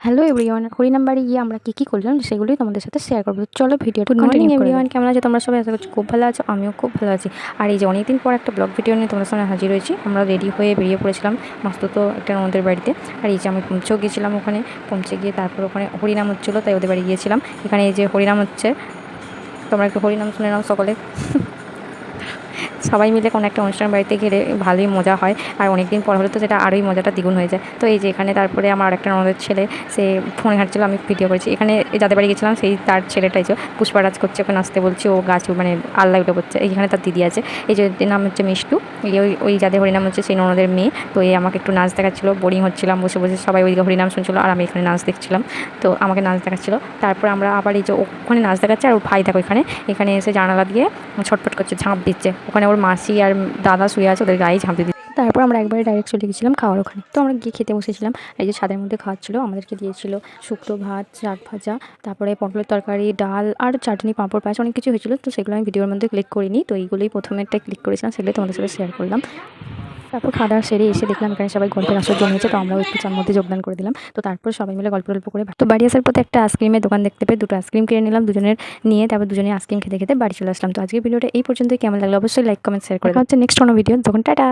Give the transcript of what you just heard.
Hello everyone, হরিনাম বাড়ি গিয়ে আমরা কী করলাম সেগুলোই তোমাদের সাথে শেয়ার করবো। চলো ভিডিওটা কন্টিনিউ করি। এভরিওয়ান, কেমন আছো তোমরা সবাই? আশা করছি খুব ভালো আছো, আমিও খুব ভালো আছি। আর এই যে অনেকদিন পর একটা ব্লগ ভিডিও নিয়ে তোমাদের সামনে হাজির হয়েছি। আমরা রেডি হয়ে বেরিয়ে পড়েছিলাম মাস্তুতো একটা ননদের বাড়িতে। আর এই যে আমি পৌঁছেও গিয়েছিলাম, ওখানে পৌঁছে গিয়ে তারপর ওখানে হরিনাম হচ্ছিলো, তাই ওদের বাড়ি গিয়েছিলাম। এখানে এই যে হরিনাম হচ্ছে, তোমরা একটু হরিনাম শুনে নাও সকলে। সবাই মিলে কোনো একটা অনুষ্ঠান বাড়িতে গেলে ভালোই মজা হয়, আর অনেক দিন পর হলে তো সেটা আরোই মজাটা দ্বিগুণ হয়ে যায়। তো এই যে এখানে তারপরে আমার একটা ননদের ছেলে, সে ফোনে ঘাঁটছিল, আমি ভিডিও করেছি। এখানে যাদের বাড়ি গেছিলাম সেই তার ছেলেটাই যে পুষ্পারাজ করছে, ওকে নাচতে বলছি, ও গাছ মানে আল্লাহ উঠে পড়ছে। এইখানে তার দিদি আছে, এই যে নাম হচ্ছে মিষ্টু, এই ওই যাদের হরিনাম হচ্ছে সেই ননদের মেয়ে। তো এই আমাকে একটু নাচ দেখাচ্ছিলো, বোরিং হচ্ছিলাম বসে বসে, সবাই ওইদিকে হরিনাম শুনছিলো আর আমি এখানে নাচ দেখছিলাম। তো আমাকে নাচ দেখাচ্ছিলো। তারপর আমরা আবার এই যে ওখানে নাচ দেখাচ্ছে, আর ওর ভাই দেখো এখানে এসে জানালা দিয়ে ছটফট করছে, ঝাঁপ দিচ্ছে। ওখানে ওর মাসি আর দাদা শুয়ে আছে, ওদের গায়ে ঝাঁপ দিয়ে। তারপর আমরা একবারে ডাইরেক্ট চলে গেছিলাম খাওয়ার ওখানে। তো আমরা গিয়ে খেতে বসেছিলাম। এই যে ছাদের মধ্যে খাওয়াচ্ছিলো, আমাদেরকে দিয়েছিল শুক্তো ভাত, শাক ভাজা, তারপরে পটলের তরকারি, ডাল আর চাটনি, পাঁপড়, পায়েস, অনেক কিছু হয়েছিল। তো সেগুলো আমি ভিডিওর মধ্যে ক্লিক করিনি, তো এইগুলোই প্রথমে একটা ক্লিক করেছিলাম, সেগুলোই তোমাদের সাথে শেয়ার করলাম। তারপর খাওয়া দাওয়া সেরে এসে দেখলাম এখানে সবাই গল্পের আসর জমিয়েছে, তো আমরাও একটু চার মধ্যে যোগদান করে দিলাম। তো তারপর সবাই মিলে গল্প করে তো বাড়ি আসার পথে একটা আইসক্রিমের দোকান দেখতে পেয়ে দুটো আইসক্রিম কিনে নিলাম দুজনের নিয়ে। তারপর দুজনে আইসক্রিম খেতে খেতে বাড়ি চলে আসলাম। তো আজকে ভিডিওটা এই পর্যন্তই। কেমন লাগলো অবশ্যই লাইক কমেন্ট শেয়ার করে। দেখা হচ্ছে নেক্সট কোনো ভিডিও, তখন টাটা।